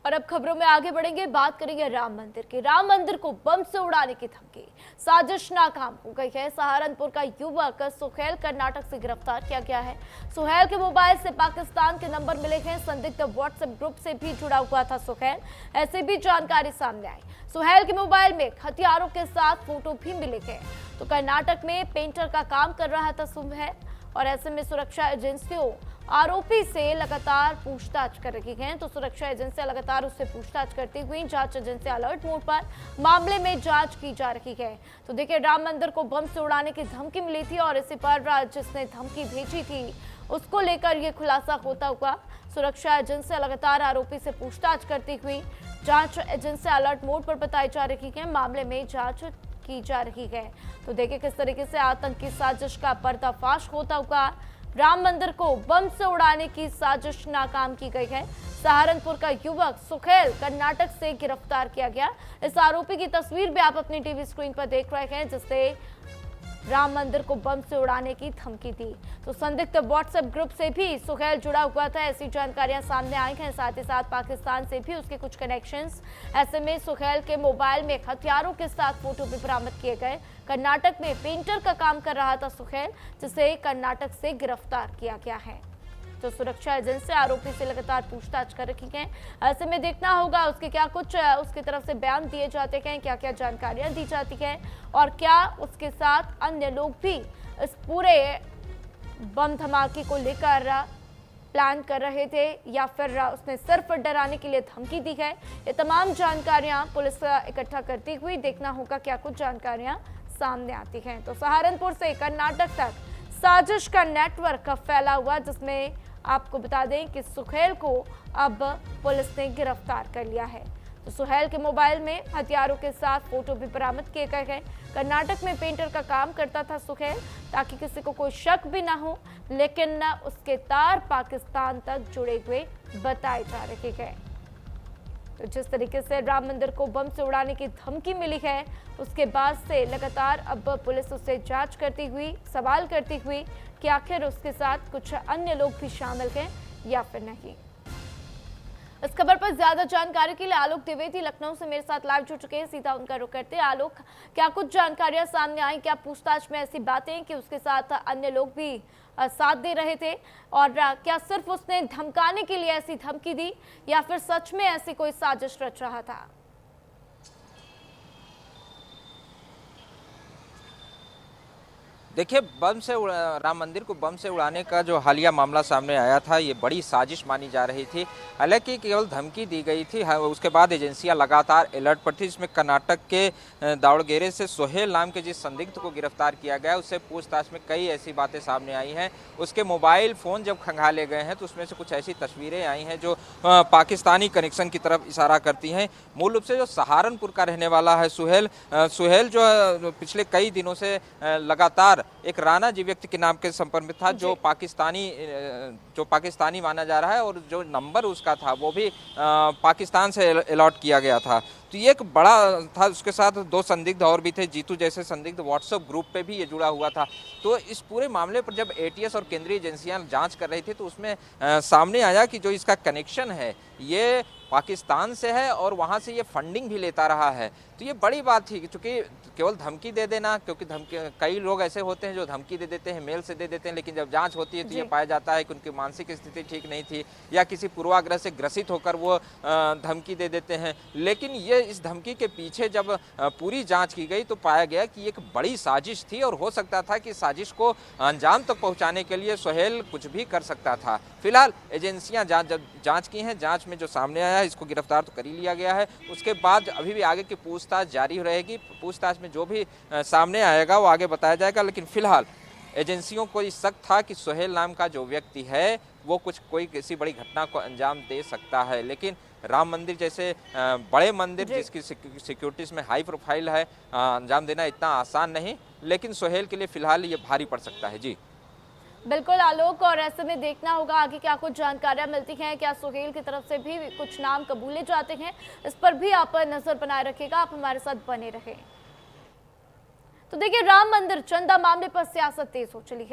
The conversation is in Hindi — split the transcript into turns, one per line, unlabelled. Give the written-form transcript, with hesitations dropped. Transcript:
और अब खबरों में आगे बढ़ेंगे, बात करेंगे राम मंदिर की। राम मंदिर को बम से उड़ाने की धमकी, साजिश नाकाम हो गई है। सहारनपुर का युवक सुहेल कर्नाटक से गिरफ्तार किया गया है। सुहेल के मोबाइल से पाकिस्तान के नंबर मिले हैं। संदिग्ध व्हाट्सएप ग्रुप से भी जुड़ा हुआ था सुहेल, ऐसे भी जानकारी सामने आई। सुहेल के मोबाइल में हथियारों के साथ फोटो भी मिले हैं। तो कर्नाटक में पेंटर का काम कर रहा था सुहेल, और ऐसे में सुरक्षा एजेंसियों आरोपी से लगातार पूछताछ कर रही हैं। तो सुरक्षा एजेंसियां लगातार उससे पूछताछ करती हुई जांच एजेंसी अलर्ट मोड पर मामले में जांच की जा रही है। तो देखिए, राम मंदिर को बम से उड़ाने की धमकी मिली थी और इसी पर जिसने धमकी भेजी थी उसको लेकर यह खुलासा होता हुआ सुरक्षा एजेंसियां लगातार आरोपी से पूछताछ करती हुई जांच एजेंसी अलर्ट मोड पर बताई जा रही है। मामले में जांच की जा रही है। तो देखिए किस तरीके से आतंकी साजिश का पर्दाफाश होता हुआ राम मंदिर को बम से उड़ाने की साजिश नाकाम की गई है। सहारनपुर का युवक सुहेल कर्नाटक से गिरफ्तार किया गया। इस आरोपी की तस्वीर भी आप अपनी टीवी स्क्रीन पर देख रहे हैं, जिससे राम मंदिर को बम से उड़ाने की धमकी दी। तो संदिग्ध व्हाट्सएप ग्रुप से भी सुहेल जुड़ा हुआ था, ऐसी जानकारियां सामने आई हैं। साथ ही साथ पाकिस्तान से भी उसके कुछ कनेक्शंस। ऐसे में सुहेल के मोबाइल में हथियारों के साथ फोटो भी बरामद किए गए। कर्नाटक में पेंटर का काम कर रहा था सुहेल, जिसे कर्नाटक से गिरफ्तार किया गया है। तो सुरक्षा एजेंसी आरोपी से लगातार पूछताछ कर रही है। ऐसे में देखना होगा उसके क्या कुछ उसकी तरफ से बयान दिए जाते हैं, क्या क्या जानकारियां दी जाती है, और क्या उसके साथ अन्य लोग भी इस पूरे बम धमाके को लेकर प्लान कर रहे थे, या फिर उसने सिर्फ डराने के लिए धमकी दी है। ये तमाम जानकारियां पुलिस इकट्ठा करती हुई देखना होगा क्या कुछ जानकारियां सामने आती हैं। तो सहारनपुर से कर्नाटक तक साजिश का नेटवर्क फैला हुआ, जिसमें आपको बता दें कि सुहेल को अब पुलिस ने गिरफ्तार कर लिया है। तो सुहेल के मोबाइल में हथियारों के साथ फोटो भी बरामद किए गए हैं। कर्नाटक में पेंटर का काम करता था सुहेल, ताकि किसी को कोई शक भी ना हो, लेकिन उसके तार पाकिस्तान तक जुड़े हुए बताए जा रहे हैं। तो जिस तरीके से राम मंदिर को बम से उड़ाने की धमकी मिली है, उसके बाद से लगातार अब पुलिस उससे जांच करती हुई, सवाल करती हुई कि आखिर उसके साथ कुछ अन्य लोग भी शामिल हैं या फिर नहीं। इस खबर पर ज्यादा जानकारी के लिए आलोक द्विवेदी लखनऊ से मेरे साथ लाइव जुड़ चुके हैं, सीधा उनका रुख करते हैं। आलोक, क्या कुछ जानकारियां सामने आई, क्या पूछताछ में ऐसी बातें कि उसके साथ अन्य लोग भी साथ दे रहे थे, और क्या सिर्फ उसने धमकाने के लिए ऐसी धमकी दी, या फिर सच में ऐसी कोई साजिश रच रहा था?
देखिए, राम मंदिर को बम से उड़ाने का जो हालिया मामला सामने आया था, ये बड़ी साजिश मानी जा रही थी। हालांकि केवल धमकी दी गई थी, उसके बाद एजेंसियां लगातार अलर्ट पर थी। इसमें कर्नाटक के दावड़गेरे से सुहेल नाम के जिस संदिग्ध को गिरफ्तार किया गया, उससे पूछताछ में कई ऐसी बातें सामने आई हैं। उसके मोबाइल फ़ोन जब खंगाले गए हैं तो उसमें से कुछ ऐसी तस्वीरें आई हैं जो पाकिस्तानी कनेक्शन की तरफ इशारा करती हैं। मूल रूप से जो सहारनपुर का रहने वाला है सुहेल जो पिछले कई दिनों से लगातार एक राणा जी व्यक्ति के नाम के संपर्क में था, जो पाकिस्तानी माना जा रहा है, और जो नंबर उसका था वो भी पाकिस्तान से अलॉट किया गया था। तो ये एक बड़ा था। उसके साथ दो संदिग्ध और भी थे, जीतू जैसे संदिग्ध व्हाट्सएप ग्रुप पे भी ये जुड़ा हुआ था। तो इस पूरे मामले पर जब एटीएस और केंद्रीय एजेंसियां जांच कर रही थी, तो उसमें सामने आया कि जो इसका कनेक्शन है ये पाकिस्तान से है, और वहाँ से ये फंडिंग भी लेता रहा है। तो ये बड़ी बात थी, क्योंकि केवल धमकी दे देना, क्योंकि कई लोग ऐसे होते हैं जो धमकी दे देते हैं, मेल से दे देते हैं, लेकिन जब जांच होती है तो ये पाया जाता है कि उनकी मानसिक स्थिति ठीक नहीं थी, या किसी पूर्वाग्रह से ग्रसित होकर वो धमकी दे देते हैं। लेकिन ये इस धमकी के पीछे जब पूरी जांच की गई तो पाया गया कि एक बड़ी साजिश थी, और हो सकता था कि साजिश को अंजाम तक पहुँचाने के लिए सुहेल कुछ भी कर सकता था। फिलहाल एजेंसियाँ जाँच की हैं, जाँच में जो सामने आया है इसको गिरफ्तार तो कर ही लिया गया है। उसके बाद अभी भी आगे की पूछताछ जारी रहेगी। पूछताछ में जो भी सामने आएगा वो आगे बताया जाएगा। लेकिन फिलहाल एजेंसियों को इस शक था कि सुहेल नाम का जो व्यक्ति है वो कोई किसी बड़ी घटना को अंजाम दे सकता है। लेकिन राम मंदिर जैसे बड़े मंदिर जिसकी सिक्योरिटी में हाई प्रोफाइल है, अंजाम देना इतना आसान नहीं। लेकिन सुहेल के लिए फिलहाल ये भारी पड़ सकता है। जी
बिल्कुल आलोक, और ऐसे में देखना होगा आगे क्या कुछ जानकारियां मिलती हैं, क्या सुहेल की तरफ से भी कुछ नाम कबूले जाते हैं, इस पर भी आप नजर बनाए रखिएगा। आप हमारे साथ बने रहें। तो देखिए, राम मंदिर चंदा मामले पर सियासत तेज हो चली है।